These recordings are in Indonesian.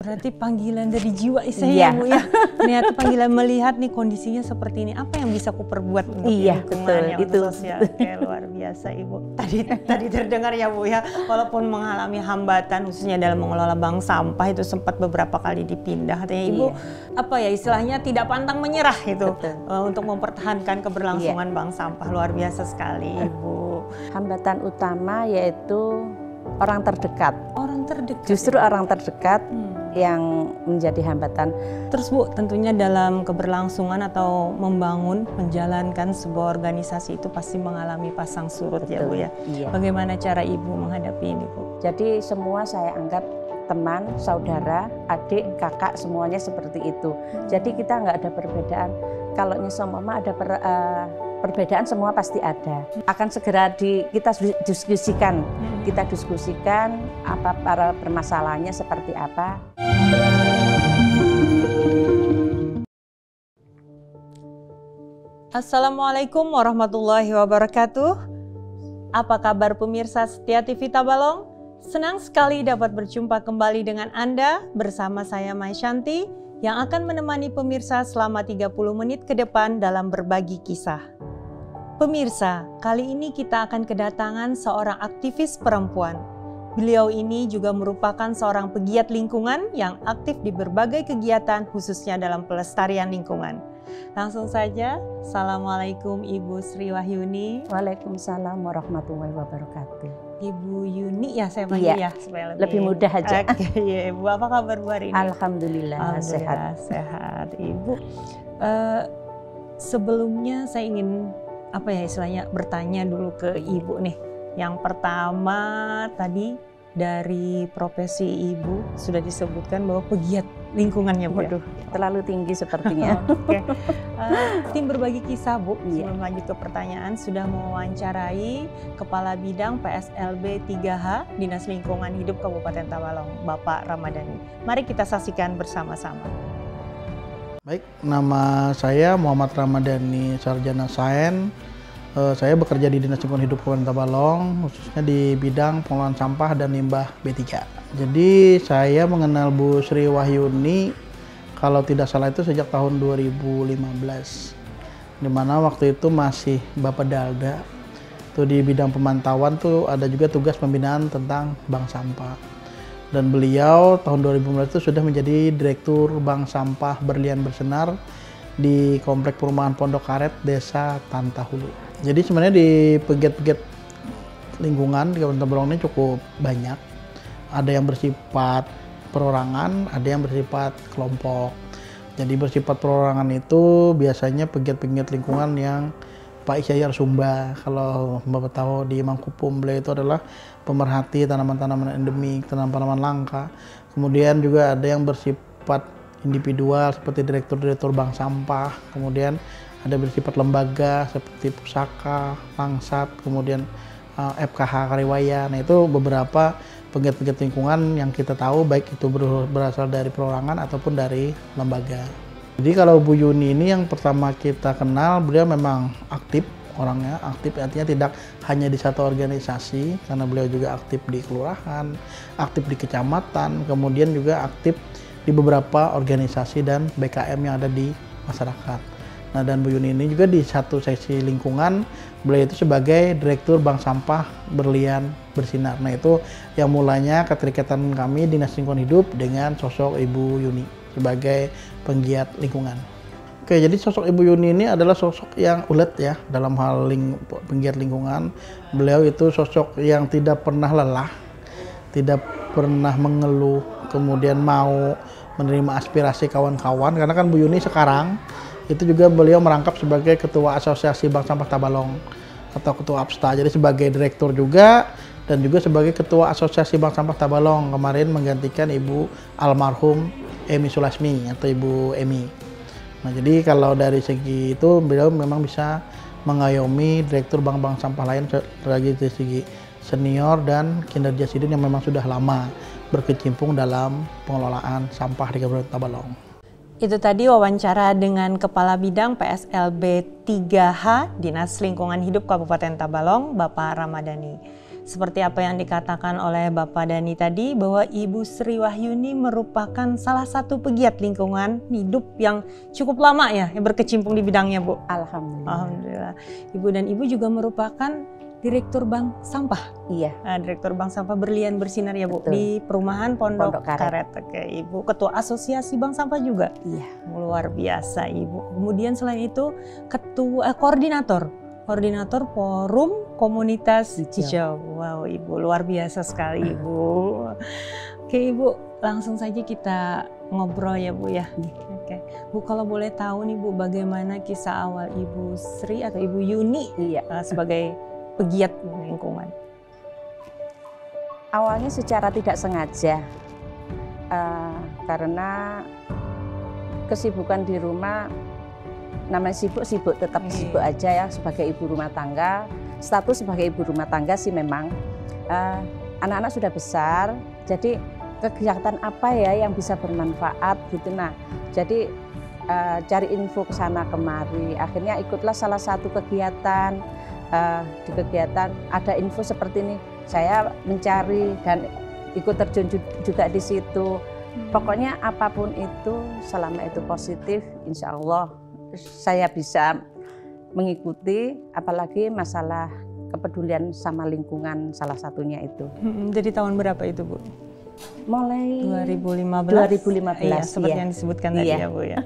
Berarti panggilan dari jiwa saya Bu ya. Ternyata panggilan melihat nih kondisinya seperti ini. Apa yang bisa aku perbuat untuk lingkungan yang sosial? Oke, luar biasa Ibu. Tadi terdengar ya Bu ya, walaupun mengalami hambatan khususnya dalam mengelola bank sampah itu sempat beberapa kali dipindah. Artinya Ibu apa ya istilahnya tidak pantang menyerah gitu untuk mempertahankan keberlangsungan bank sampah. Luar biasa sekali Ibu. Hambatan utama yaitu orang terdekat. Orang terdekat. Justru orang terdekat yang menjadi hambatan. Terus Bu, tentunya dalam keberlangsungan atau membangun, menjalankan sebuah organisasi itu pasti mengalami pasang surut ya Bu ya. Bagaimana cara Ibu menghadapi ini Bu? Jadi semua saya anggap teman, saudara, adik, kakak semuanya seperti itu. Jadi kita nggak ada perbedaan. Kalau mama ada perbedaan semua pasti ada. Akan segera kita diskusikan. Kita diskusikan apa para permasalahannya seperti apa. Assalamualaikum warahmatullahi wabarakatuh. Apa kabar pemirsa setia TV Tabalong? Senang sekali dapat berjumpa kembali dengan Anda bersama saya Mai Shanti yang akan menemani pemirsa selama 30 menit ke depan dalam berbagi kisah. Pemirsa, kali ini kita akan kedatangan seorang aktivis perempuan. Beliau ini juga merupakan seorang pegiat lingkungan yang aktif di berbagai kegiatan khususnya dalam pelestarian lingkungan. Langsung saja, Assalamualaikum Ibu Sri Wahyuni. Waalaikumsalam warahmatullahi wabarakatuh. Ibu Yuni ya saya panggil ya supaya lebih mudah aja. Oke, ya Ibu, apa kabar Bu hari ini? Alhamdulillah sehat. Ibu, sebelumnya saya ingin istilahnya bertanya dulu ke Ibu nih. Yang pertama tadi dari profesi Ibu sudah disebutkan bahwa pegiat lingkungannya Bu. Waduh, terlalu tinggi sepertinya. Oke. Tim berbagi kisah Bu, sebelum lanjut ke pertanyaan, sudah mewawancarai Kepala Bidang PSLB 3H Dinas Lingkungan Hidup Kabupaten Tabalong, Bapak Ramadhani. Mari kita saksikan bersama-sama. Baik, nama saya Muhammad Ramadhani, Sarjana Sains. Saya bekerja di Dinas Lingkungan Hidup Kabupaten Tabalong, khususnya di bidang pengelolaan sampah dan limbah B3. Jadi saya mengenal Bu Sri Wahyuni, kalau tidak salah itu sejak tahun 2015. Dimana waktu itu masih Bapak Dalda. Itu di bidang pemantauan tuh ada juga tugas pembinaan tentang bank sampah. Dan beliau tahun 2015 itu sudah menjadi Direktur Bank Sampah Berlian Bersinar di Komplek Perumahan Pondok Karet, Desa Tantahulu. Jadi sebenarnya di pegiat-pegiat lingkungan di Kabupaten Tabalong ini cukup banyak. Ada yang bersifat perorangan, ada yang bersifat kelompok. Jadi bersifat perorangan itu biasanya pegiat-pegiat lingkungan yang Pak Isyayar Sumba. Kalau Bapak tahu di Mangkupum, beliau itu adalah pemerhati tanaman-tanaman endemik, tanaman-tanaman langka. Kemudian juga ada yang bersifat individual seperti direktur-direktur bank sampah. Kemudian ada bersifat lembaga seperti Pusaka, Langsat, kemudian FKH Kariwaya. Nah itu beberapa pegiat-pegiat lingkungan yang kita tahu baik itu berasal dari perorangan ataupun dari lembaga. Jadi kalau Bu Yuni ini yang pertama kita kenal, beliau memang aktif, orangnya aktif, artinya tidak hanya di satu organisasi, karena beliau juga aktif di kelurahan, aktif di kecamatan, kemudian juga aktif di beberapa organisasi dan BKM yang ada di masyarakat. Nah, dan Bu Yuni ini juga di satu seksi lingkungan, beliau itu sebagai Direktur Bank Sampah Berlian Bersinar. Nah, itu yang mulanya keterikatan kami Dinas Lingkungan Hidup dengan sosok Ibu Yuni sebagai penggiat lingkungan. Oke, jadi sosok Ibu Yuni ini adalah sosok yang ulet ya dalam hal penggiat lingkungan. Beliau itu sosok yang tidak pernah lelah, tidak pernah mengeluh, kemudian mau menerima aspirasi kawan-kawan. Karena kan Bu Yuni sekarang itu juga beliau merangkap sebagai Ketua Asosiasi Bank Sampah Tabalong atau Ketua APSTA. Jadi sebagai Direktur juga dan juga sebagai Ketua Asosiasi Bank Sampah Tabalong. Kemarin menggantikan Ibu almarhum Emi Sulasmi atau Ibu Emi. Nah, jadi kalau dari segi itu beliau memang bisa mengayomi direktur bank-bank sampah lain dari segi senior dan kinerja sidin yang memang sudah lama berkecimpung dalam pengelolaan sampah di Kabupaten Tabalong. Itu tadi wawancara dengan Kepala Bidang PSLB 3H Dinas Lingkungan Hidup Kabupaten Tabalong, Bapak Ramadhani. seperti apa yang dikatakan oleh Bapak Dhani tadi, bahwa Ibu Sri Wahyuni merupakan salah satu pegiat lingkungan hidup yang cukup lama ya, yang berkecimpung di bidangnya, Bu. Alhamdulillah. Alhamdulillah. Ibu dan Ibu juga merupakan Direktur Bank Sampah. Iya. Direktur Bank Sampah Berlian Bersinar ya, Bu. Betul. Di Perumahan Pondok Karet. Karet. Oke, Ibu Ketua Asosiasi Bank Sampah juga. Iya. Luar biasa, Ibu. Kemudian selain itu koordinator Forum Komunitas Hijau. Wow, Ibu luar biasa sekali, Ibu. Oke, Ibu, langsung saja kita ngobrol ya, Bu ya. Oke, Bu, kalau boleh tahu nih, Bu, bagaimana kisah awal Ibu Sri atau Ibu Yuni sebagai pegiat lingkungan? Awalnya secara tidak sengaja, karena kesibukan di rumah, namanya sibuk tetap sibuk aja ya sebagai ibu rumah tangga. Status sebagai ibu rumah tangga sih memang anak-anak sudah besar, jadi kegiatan apa ya yang bisa bermanfaat gitu. Nah, jadi cari info ke sana kemari, akhirnya ikutlah salah satu kegiatan. Di kegiatan ada info seperti ini, saya mencari dan ikut terjun juga di situ. Pokoknya apapun itu, selama itu positif, insya Allah saya bisa mengikuti, apalagi masalah kepedulian sama lingkungan salah satunya itu. Jadi tahun berapa itu, Bu? Mulai 2015. Iya, seperti yang disebutkan tadi ya, Bu ya.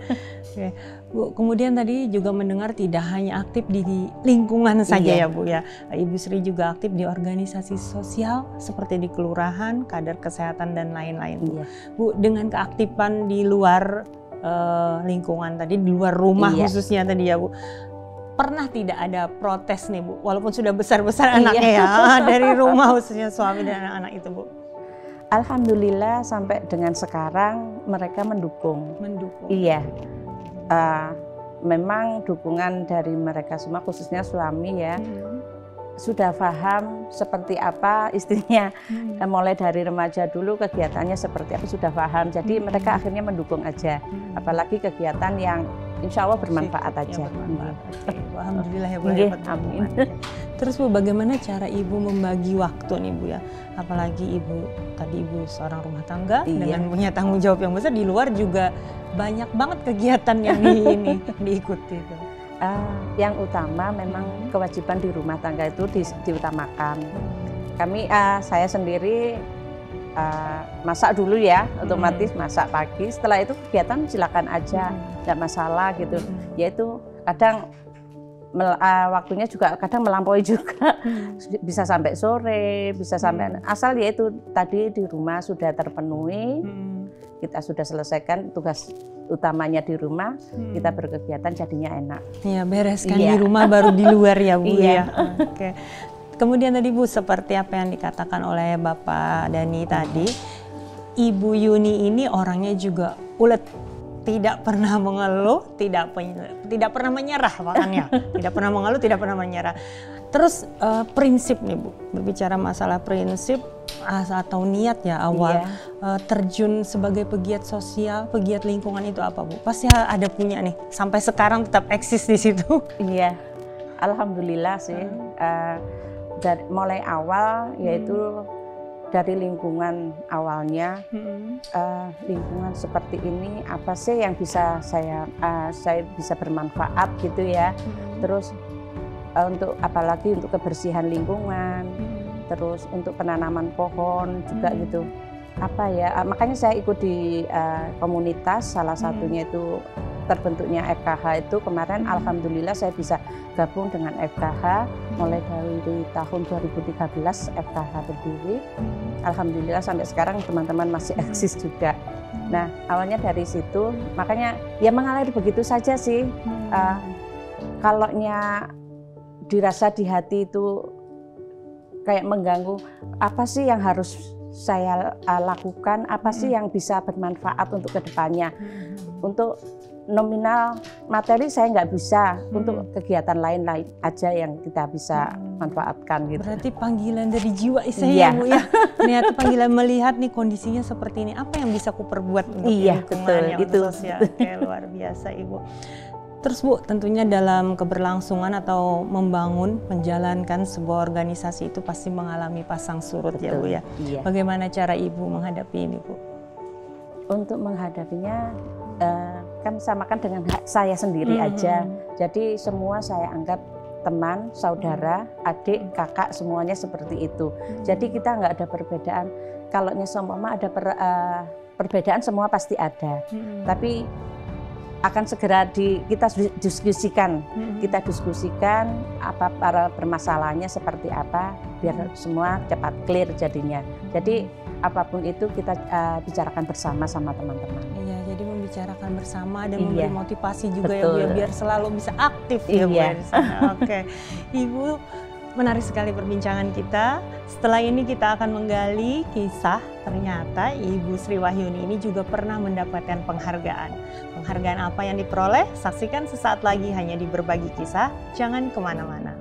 Oke. Bu, kemudian tadi juga mendengar tidak hanya aktif di lingkungan saja ya, Bu ya. Ibu Sri juga aktif di organisasi sosial seperti di kelurahan, kader kesehatan dan lain-lain, Bu. Bu, dengan keaktifan di luar lingkungan tadi, di luar rumah khususnya tadi ya, Bu. Pernah tidak ada protes nih, Bu? Walaupun sudah besar-besar anaknya ya, dari rumah khususnya suami dan anak-anak itu, Bu. Alhamdulillah sampai dengan sekarang mereka mendukung. Iya, memang dukungan dari mereka semua, khususnya suami ya, sudah paham seperti apa istrinya. Mulai dari remaja dulu kegiatannya seperti apa sudah paham. Jadi mereka akhirnya mendukung aja, apalagi kegiatan yang insya Allah bermanfaat aja. Alhamdulillah ya, Bu. Amin. Terus, Bu, bagaimana cara Ibu membagi waktu nih, Bu ya? Apalagi Ibu seorang rumah tangga dengan punya tanggung jawab yang besar, di luar juga banyak banget kegiatan yang diikuti itu. Yang utama memang kewajiban di rumah tangga itu diutamakan. Saya sendiri masak dulu ya, otomatis masak pagi. Setelah itu kegiatan silakan aja, nggak masalah gitu. Yaitu kadang waktunya juga kadang melampaui juga, bisa sampai sore, bisa sampai asal yaitu tadi di rumah sudah terpenuhi, kita sudah selesaikan tugas utamanya di rumah, kita berkegiatan jadinya enak. Iya, bereskan di rumah baru di luar ya, Bu ya. Oke. Kemudian tadi, Bu, seperti apa yang dikatakan oleh Bapak Dhani tadi, Ibu Yuni ini orangnya juga ulet, tidak pernah mengeluh, tidak pernah menyerah makanya. Tidak pernah mengeluh, tidak pernah menyerah. Terus prinsip nih, Bu, berbicara masalah prinsip atau niat ya awal terjun sebagai pegiat sosial, pegiat lingkungan itu apa, Bu? Pasti ada punya nih, sampai sekarang tetap eksis di situ. Iya, alhamdulillah sih. Dari mulai awal yaitu dari lingkungan awalnya, lingkungan seperti ini apa sih yang bisa saya bisa bermanfaat gitu ya. Terus untuk apalagi untuk kebersihan lingkungan, terus untuk penanaman pohon juga gitu. Apa ya, makanya saya ikut di komunitas, salah satunya itu terbentuknya FKH itu kemarin. Alhamdulillah saya bisa gabung dengan FKH mulai dari tahun 2013 FKH berdiri. Alhamdulillah sampai sekarang teman-teman masih eksis juga. Nah, awalnya dari situ, makanya ya mengalir begitu saja sih. Kalaunya dirasa di hati itu kayak mengganggu, apa sih yang harus saya lakukan, apa sih yang bisa bermanfaat untuk kedepannya. Untuk nominal materi saya nggak bisa, untuk kegiatan lain-lain aja yang kita bisa manfaatkan gitu. Berarti panggilan dari jiwa saya, Bu ya. Niat panggilan melihat nih kondisinya seperti ini, apa yang bisa ku perbuat untuk lingkungan yang sosial. Oke, luar biasa, Ibu. Terus Bu, tentunya dalam keberlangsungan atau membangun, menjalankan sebuah organisasi itu pasti mengalami pasang surut. Betul, ya Bu ya. Iya. Bagaimana cara Ibu menghadapi ini Bu? Untuk menghadapinya kan samakan dengan saya sendiri aja. Jadi semua saya anggap teman, saudara, adik, kakak, semuanya seperti itu. Jadi kita nggak ada perbedaan. Kalau seumpama ada perbedaan semua pasti ada. Tapi akan segera kita diskusikan. Kita diskusikan apa para permasalahannya seperti apa biar semua cepat clear jadinya. Jadi apapun itu kita bicarakan bersama sama teman-teman. Iya, jadi membicarakan bersama dan memberi motivasi juga. Betul. Ya Bu, biar selalu bisa aktif ya Bu di sana. Oke. Ibu, menarik sekali perbincangan kita. Setelah ini kita akan menggali kisah ternyata Ibu Sri Wahyuni ini juga pernah mendapatkan penghargaan. Penghargaan apa yang diperoleh? Saksikan sesaat lagi hanya di Berbagi Kisah. Jangan kemana-mana.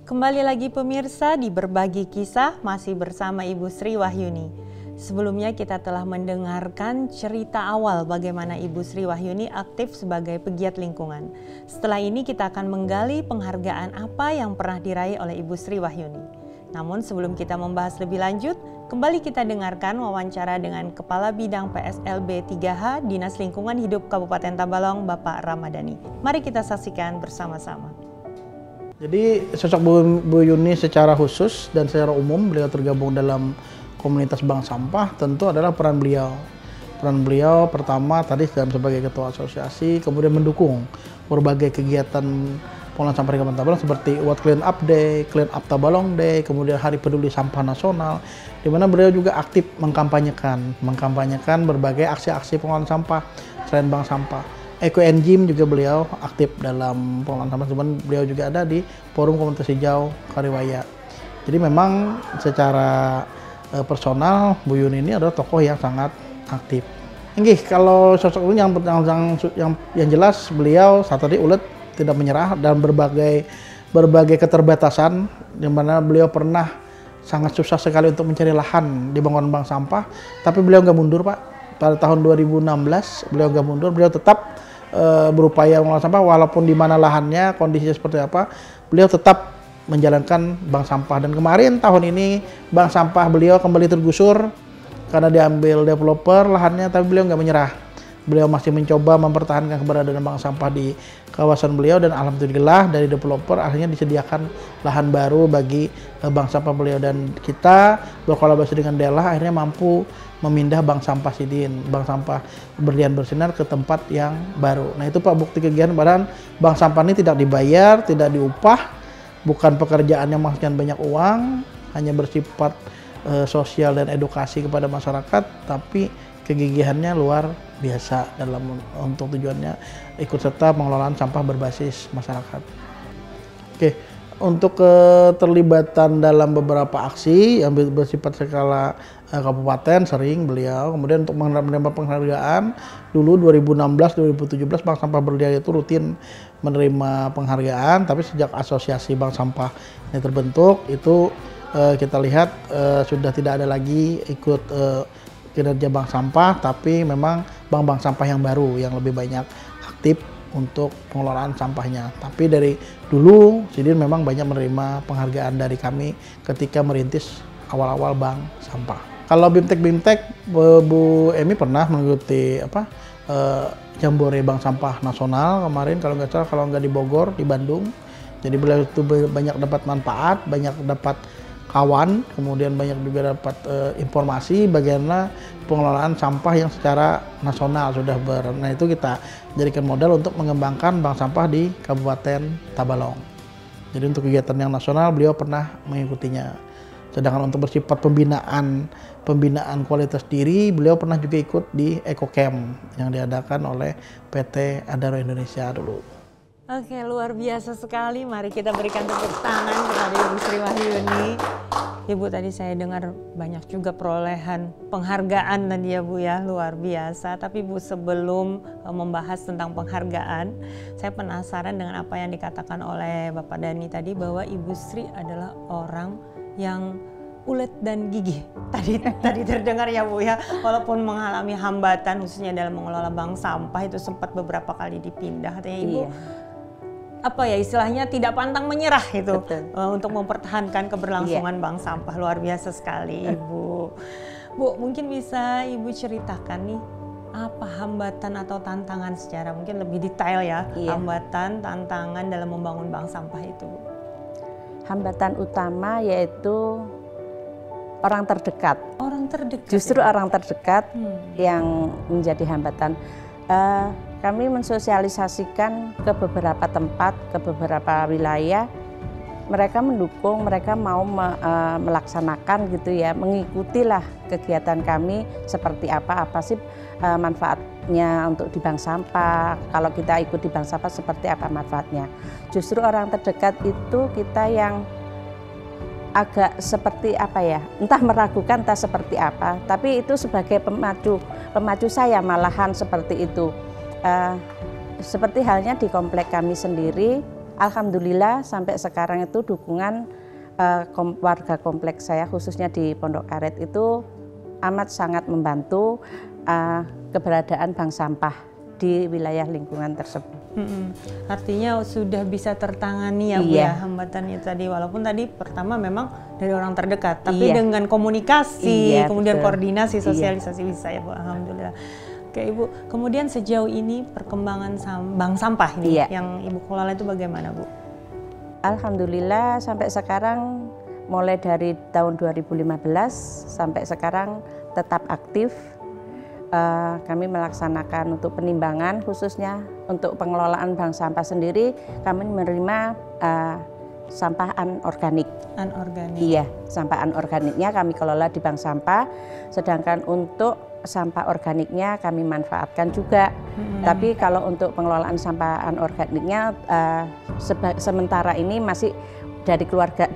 Kembali lagi pemirsa di Berbagi Kisah masih bersama Ibu Sri Wahyuni. Sebelumnya kita telah mendengarkan cerita awal bagaimana Ibu Sri Wahyuni aktif sebagai pegiat lingkungan. Setelah ini kita akan menggali penghargaan apa yang pernah diraih oleh Ibu Sri Wahyuni. Namun sebelum kita membahas lebih lanjut, kembali kita dengarkan wawancara dengan Kepala Bidang PSLB 3H Dinas Lingkungan Hidup Kabupaten Tabalong, Bapak Ramadhani. Mari kita saksikan bersama-sama. Jadi sosok Bu Yuni secara khusus dan secara umum beliau tergabung dalam komunitas bank sampah tentu adalah peran beliau. Peran beliau pertama tadi sebagai ketua asosiasi, kemudian mendukung berbagai kegiatan pengelolaan sampah di Kabupaten Tabalong seperti World Clean Up Day, Clean Up Tabalong Day, kemudian Hari Peduli Sampah Nasional, di mana beliau juga aktif mengkampanyekan berbagai aksi-aksi pengelolaan sampah selain bank sampah. Eco Engine juga beliau aktif dalam pengelolaan sampah, cuman beliau juga ada di Forum Komunitas Hijau Kariwaya. Jadi memang secara personal Bu Yuni ini adalah tokoh yang sangat aktif. Nggih, kalau sosok ini yang jelas beliau saat tadi ulet tidak menyerah dalam berbagai keterbatasan, di mana beliau pernah sangat susah sekali untuk mencari lahan di bangunan bank sampah, tapi beliau nggak mundur Pak. Pada tahun 2016 beliau nggak mundur, beliau tetap berupaya mengelola sampah walaupun di mana lahannya, kondisinya seperti apa, beliau tetap menjalankan bank sampah. Dan kemarin tahun ini bank sampah beliau kembali tergusur karena diambil developer lahannya, tapi beliau nggak menyerah. Beliau masih mencoba mempertahankan keberadaan bank sampah di kawasan beliau, dan alhamdulillah dari developer akhirnya disediakan lahan baru bagi bank sampah beliau, dan kita berkolaborasi dengan Dela akhirnya mampu memindah bank sampah Sidin, bank sampah Berlian Bersinar ke tempat yang baru. Nah itu Pak bukti kegiatan badan bank sampah ini tidak dibayar, tidak diupah, bukan pekerjaan yang menghasilkan banyak uang, hanya bersifat sosial dan edukasi kepada masyarakat, tapi kegigihannya luar biasa dalam untuk tujuannya ikut serta pengelolaan sampah berbasis masyarakat. Oke, untuk keterlibatan dalam beberapa aksi yang bersifat skala kabupaten sering beliau, kemudian untuk menerima penghargaan dulu 2016-2017 Bank Sampah Berlian itu rutin menerima penghargaan, tapi sejak asosiasi bank sampah ini terbentuk itu kita lihat sudah tidak ada lagi ikut kinerja bank sampah, tapi memang bank-bank sampah yang baru yang lebih banyak aktif untuk pengelolaan sampahnya. Tapi dari dulu Sidin memang banyak menerima penghargaan dari kami ketika merintis awal-awal bank sampah. Kalau BIMTEK Bu Emi pernah mengikuti Jambore Bank Sampah Nasional kemarin kalau nggak salah, kalau nggak di Bogor, di Bandung. Jadi beliau itu banyak dapat manfaat, banyak dapat kawan, kemudian banyak juga dapat informasi bagaimana pengelolaan sampah yang secara nasional sudah Nah itu kita jadikan modal untuk mengembangkan bank sampah di Kabupaten Tabalong. Jadi untuk kegiatan yang nasional beliau pernah mengikutinya. Sedangkan untuk bersifat pembinaan kualitas diri, beliau pernah juga ikut di EcoCamp yang diadakan oleh PT Adaro Indonesia dulu. Oke, luar biasa sekali. Mari kita berikan tepuk tangan kepada Ibu Sri Wahyuni. Ibu, tadi saya dengar banyak juga perolehan penghargaan tadi ya Bu ya, luar biasa. Tapi Bu, sebelum membahas tentang penghargaan, saya penasaran dengan apa yang dikatakan oleh Bapak Dani tadi, bahwa Ibu Sri adalah orang yang ulet dan gigih. Tadi terdengar ya Bu ya, walaupun mengalami hambatan khususnya dalam mengelola bank sampah itu sempat beberapa kali dipindah, katanya Ibu. Iya. Apa ya istilahnya tidak pantang menyerah itu untuk mempertahankan keberlangsungan bank sampah. Luar biasa sekali Ibu. Bu, mungkin bisa Ibu ceritakan nih apa hambatan atau tantangan secara mungkin lebih detail ya, hambatan, tantangan dalam membangun bank sampah itu, Bu. Hambatan utama yaitu orang terdekat. Orang terdekat. Justru ya? Orang terdekat yang menjadi hambatan. Kami mensosialisasikan ke beberapa tempat, ke beberapa wilayah. Mereka mendukung, mereka mau melaksanakan gitu ya, mengikutilah kegiatan kami seperti apa sih manfaatnya untuk di bank sampah. Kalau kita ikut di bank sampah seperti apa manfaatnya. Justru orang terdekat itu kita yang agak seperti apa ya, entah meragukan entah seperti apa, tapi itu sebagai pemacu saya malahan seperti itu. Seperti halnya di komplek kami sendiri, alhamdulillah sampai sekarang itu dukungan warga kompleks saya khususnya di Pondok Karet itu amat sangat membantu keberadaan bank sampah di wilayah lingkungan tersebut. Artinya sudah bisa tertangani ya Bu ya hambatannya tadi, walaupun tadi pertama memang dari orang terdekat, tapi dengan komunikasi, kemudian koordinasi, sosialisasi bisa ya Bu, alhamdulillah. Oke Ibu, kemudian sejauh ini perkembangan bank sampah ini yang Ibu kelola itu bagaimana Bu? Alhamdulillah sampai sekarang mulai dari tahun 2015 sampai sekarang tetap aktif. Kami melaksanakan untuk penimbangan khususnya untuk pengelolaan bank sampah sendiri, kami menerima sampah anorganik. Anorganik. Iya, sampah anorganiknya kami kelola di bank sampah, sedangkan untuk sampah organiknya kami manfaatkan juga. Tapi kalau untuk pengelolaan sampah anorganiknya sementara ini masih dari warga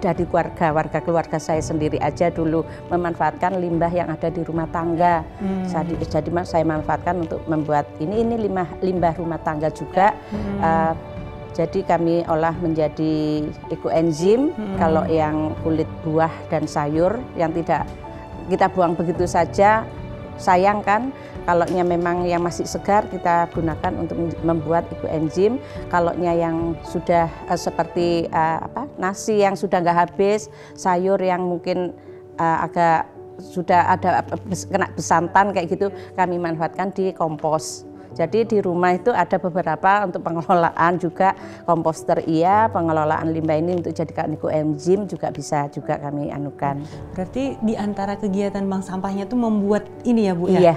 saya sendiri aja dulu memanfaatkan limbah yang ada di rumah tangga. Jadi saya manfaatkan untuk membuat ini limbah rumah tangga juga. Jadi kami olah menjadi ekoenzim. Kalau yang kulit buah dan sayur yang tidak kita buang begitu saja, sayang kan. Kalaunya memang yang masih segar kita gunakan untuk membuat ekoenzim. Kalaunya yang sudah seperti nasi yang sudah nggak habis, sayur yang mungkin agak sudah ada kena besantan kayak gitu, kami manfaatkan di kompos. Jadi di rumah itu ada beberapa untuk pengelolaan juga komposter pengelolaan limbah ini untuk jadikan ekoenzim juga bisa juga kami anukan. Berarti di antara kegiatan bank sampahnya itu membuat ini ya Bu ya? Iya.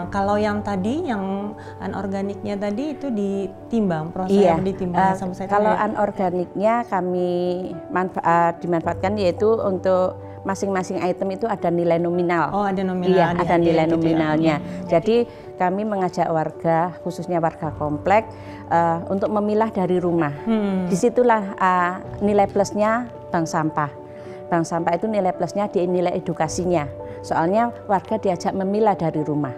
Kalau yang tadi yang anorganiknya tadi itu ditimbang, prosesnya ditimbang sama saya. Kalau anorganiknya kami dimanfaatkan yaitu untuk masing-masing item itu ada nilai nominal. Oh, ada nominal. Iya, ada nilai nominalnya. Jadi kami mengajak warga, khususnya warga komplek, untuk memilah dari rumah. Disitulah nilai plusnya bank sampah. Bank sampah itu nilai plusnya di nilai edukasinya. Soalnya warga diajak memilah dari rumah.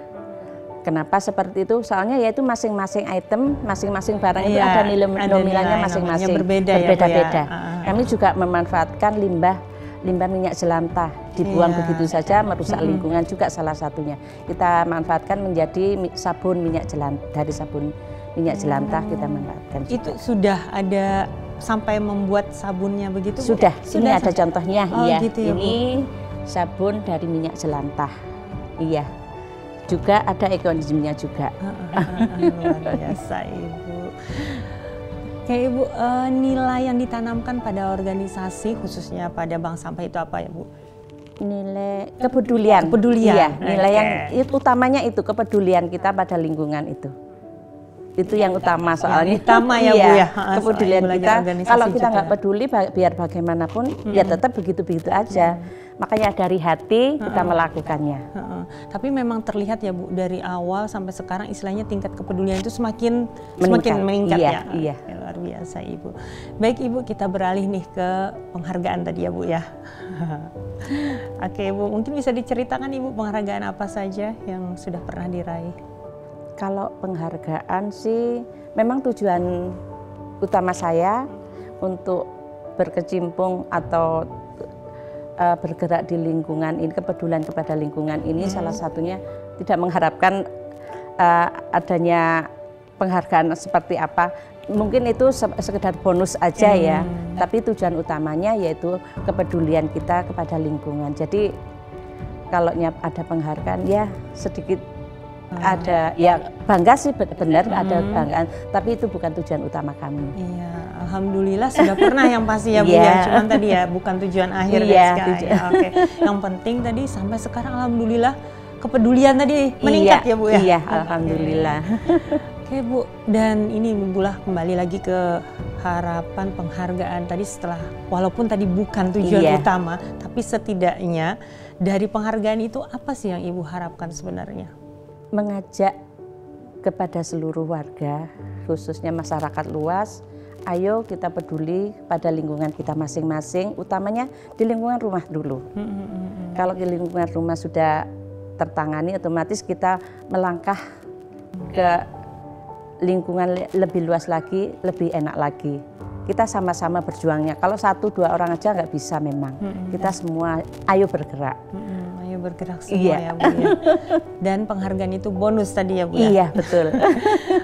Kenapa seperti itu? Soalnya yaitu masing-masing item, masing-masing barang itu ada nilai nominalnya masing-masing. Berbeda-beda. Kami juga memanfaatkan limbah minyak jelantah, dibuang begitu saja merusak lingkungan juga salah satunya. Kita manfaatkan menjadi sabun minyak jelantah, dari sabun minyak jelantah kita manfaatkan juga. Itu sudah ada sampai membuat sabunnya begitu? Sudah ini ada contohnya. Gitu ya, ini sabun dari minyak jelantah. Iya. Juga ada ekoenzimnya juga. Luar biasa Ibu. Oke Ibu, nilai yang ditanamkan pada organisasi khususnya pada bank sampah itu apa ya Bu? Nilai kepedulian. Iya, nilai yang utamanya itu kepedulian kita pada lingkungan itu. Itu yang utama soalnya. Yang utama ya Bu ya. Kepedulian kita. Kalau kita nggak peduli biar bagaimanapun ya tetap begitu-begitu aja. Makanya dari hati kita melakukannya. Tapi memang terlihat ya Bu, dari awal sampai sekarang istilahnya tingkat kepedulian itu semakin meningkat ya. Iya. Luar biasa Ibu. Baik Ibu, kita beralih nih ke penghargaan tadi ya Bu ya. Oke Bu, mungkin bisa diceritakan Ibu penghargaan apa saja yang sudah pernah diraih? Kalau penghargaan sih memang tujuan utama saya untuk berkecimpung atau bergerak di lingkungan ini, kepedulian kepada lingkungan ini salah satunya tidak mengharapkan adanya penghargaan seperti apa. Mungkin itu sekedar bonus aja ya, tapi tujuan utamanya yaitu kepedulian kita kepada lingkungan. Jadi kalau ada penghargaan ya sedikit ada, ya bangga sih benar ada kebanggaan, tapi itu bukan tujuan utama kami. Iya, alhamdulillah sudah pernah yang pasti ya Bu ya, cuman tadi ya bukan tujuan akhir ya. Oke. Yang penting tadi sampai sekarang alhamdulillah kepedulian tadi meningkat ya Bu ya. Iya, alhamdulillah. Oke Bu, dan ini Bu lah kembali lagi ke harapan penghargaan tadi setelah walaupun tadi bukan tujuan utama, tapi setidaknya dari penghargaan itu apa sih yang Ibu harapkan sebenarnya? Mengajak kepada seluruh warga, khususnya masyarakat luas, ayo kita peduli pada lingkungan kita masing-masing, utamanya di lingkungan rumah dulu. Kalau di lingkungan rumah sudah tertangani, otomatis kita melangkah ke lingkungan lebih luas lagi, lebih enak lagi. Kita sama-sama berjuangnya. Kalau 1-2 orang aja nggak bisa memang. Kita semua ayo bergerak. Ayo bergerak semua ya Bu ya. Dan penghargaan itu bonus tadi ya Bu ya? Iya betul.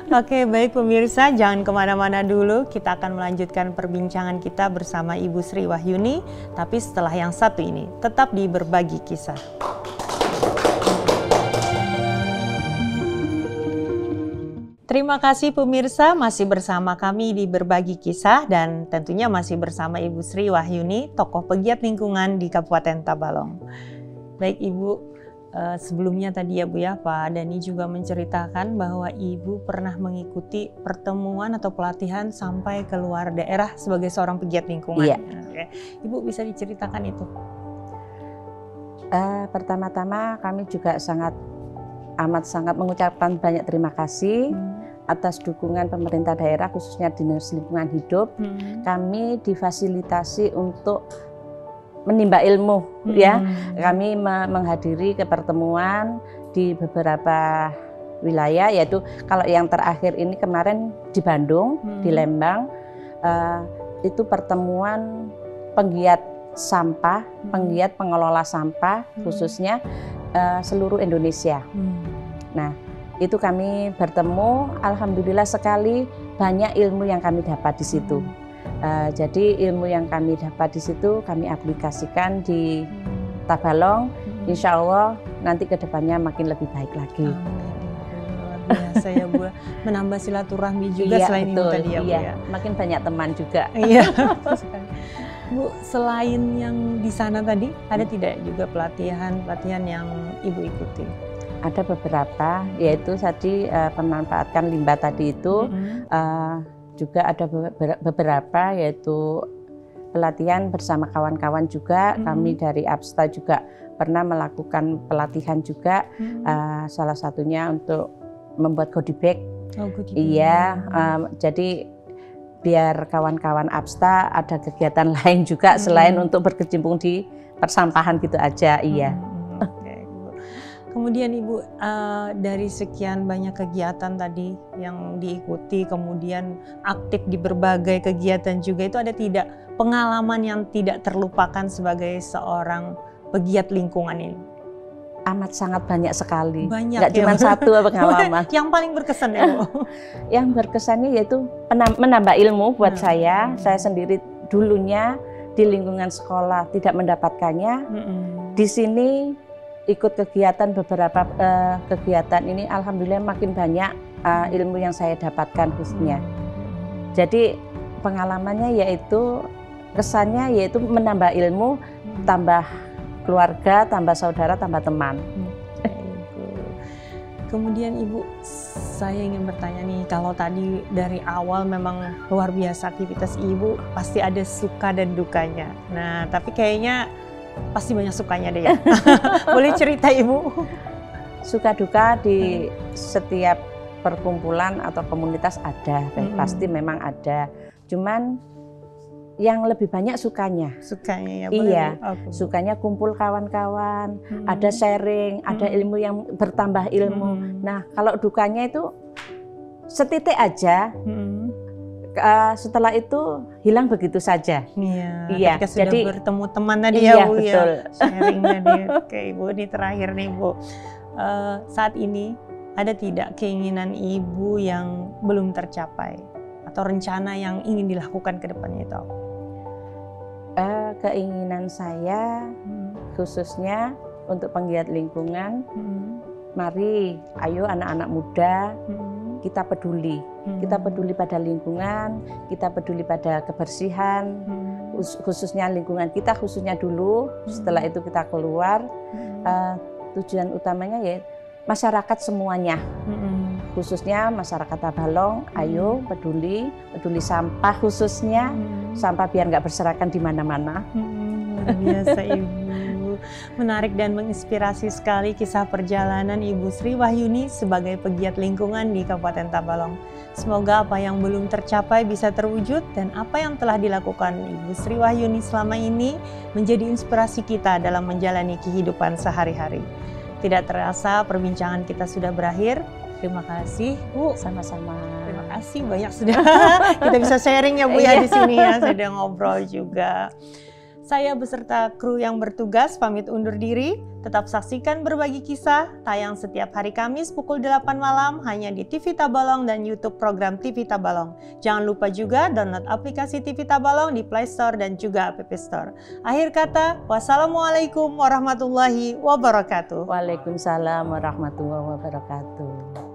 Oke baik pemirsa, jangan kemana-mana dulu. Kita akan melanjutkan perbincangan kita bersama Ibu Sri Wahyuni. Tapi setelah yang satu ini, tetap di Berbagi Kisah. Terima kasih pemirsa, masih bersama kami di Berbagi Kisah dan tentunya masih bersama Ibu Sri Wahyuni, tokoh pegiat lingkungan di Kabupaten Tabalong. Baik Ibu, sebelumnya tadi ya Bu ya, Pak Dhani juga menceritakan bahwa Ibu pernah mengikuti pertemuan atau pelatihan sampai ke luar daerah sebagai seorang pegiat lingkungan. Iya. Ibu bisa diceritakan itu? Pertama-tama kami juga amat sangat mengucapkan banyak terima kasih atas dukungan pemerintah daerah khususnya Dinas Lingkungan Hidup. Kami difasilitasi untuk menimba ilmu ya. Kami menghadiri ke pertemuan di beberapa wilayah, yaitu kalau yang terakhir ini kemarin di Bandung, di Lembang, itu pertemuan penggiat sampah, penggiat pengelola sampah khususnya seluruh Indonesia. Nah, itu kami bertemu, alhamdulillah sekali banyak ilmu yang kami dapat di situ. Jadi ilmu yang kami dapat di situ kami aplikasikan di Tabalong. Insya Allah nanti kedepannya makin lebih baik lagi. Luar biasa ya Bu, menambah silaturahmi juga selain betul, itu tadi ya Bu ya. Makin banyak teman juga. Iya. Bu, selain yang di sana tadi, ada tidak juga pelatihan yang Ibu ikuti? Ada beberapa, yaitu tadi memanfaatkan limbah tadi itu, juga ada beberapa yaitu pelatihan bersama kawan-kawan juga. Kami dari Absta juga pernah melakukan pelatihan juga, salah satunya untuk membuat goodie bag. Iya, jadi biar kawan-kawan Absta ada kegiatan lain juga selain untuk berkecimpung di persampahan gitu aja. Kemudian Ibu, dari sekian banyak kegiatan tadi yang diikuti, kemudian aktif di berbagai kegiatan juga, itu ada tidak pengalaman yang tidak terlupakan sebagai seorang pegiat lingkungan ini? Amat sangat banyak sekali. Banyak, nggak cuma satu pengalaman. Yang paling berkesan ya Bu? Yang berkesannya yaitu menambah ilmu buat saya. Saya sendiri dulunya di lingkungan sekolah tidak mendapatkannya. Di sini ikut kegiatan beberapa kegiatan ini, alhamdulillah makin banyak ilmu yang saya dapatkan khususnya. Jadi pengalamannya yaitu kesannya yaitu menambah ilmu, tambah keluarga, tambah saudara, tambah teman. Kemudian Ibu, saya ingin bertanya nih, kalau tadi dari awal memang luar biasa aktivitas Ibu, pasti ada suka dan dukanya. Nah, tapi kayaknya pasti banyak sukanya deh ya. Boleh cerita Ibu? Suka duka di setiap perkumpulan atau komunitas ada, pasti memang ada. Cuman yang lebih banyak sukanya. Sukanya ya. Iya, sukanya kumpul kawan-kawan, ada sharing, ada ilmu yang bertambah ilmu. Nah, kalau dukanya itu setitik aja. Setelah itu hilang begitu saja. Iya. Ketika sudah jadi bertemu teman tadi iya, ya Bu betul. ya. Sharingnya dia. Oke Ibu, ini terakhir nih Bu. Saat ini ada tidak keinginan Ibu yang belum tercapai atau rencana yang ingin dilakukan ke depannya itu? Keinginan saya khususnya untuk penggiat lingkungan, mari ayo anak-anak muda kita peduli. Kita peduli pada lingkungan, kita peduli pada kebersihan, khususnya lingkungan kita, khususnya dulu, setelah itu kita keluar. Tujuan utamanya ya masyarakat semuanya, khususnya masyarakat Tabalong, ayo peduli sampah khususnya, sampah biar nggak berserakan di mana-mana. Luar biasa Ibu. Menarik dan menginspirasi sekali kisah perjalanan Ibu Sri Wahyuni sebagai pegiat lingkungan di Kabupaten Tabalong. Semoga apa yang belum tercapai bisa terwujud dan apa yang telah dilakukan Ibu Sri Wahyuni selama ini menjadi inspirasi kita dalam menjalani kehidupan sehari-hari. Tidak terasa perbincangan kita sudah berakhir. Terima kasih Bu. Sama-sama. Terima kasih banyak sudah kita bisa sharing ya Bu ya di sini ya, sudah ngobrol juga. Saya beserta kru yang bertugas pamit undur diri. Tetap saksikan Berbagi Kisah, tayang setiap hari Kamis pukul 8 malam hanya di TV Tabalong dan YouTube program TV Tabalong. Jangan lupa juga download aplikasi TV Tabalong di Play Store dan juga App Store. Akhir kata, wassalamualaikum warahmatullahi wabarakatuh. Waalaikumsalam warahmatullahi wabarakatuh.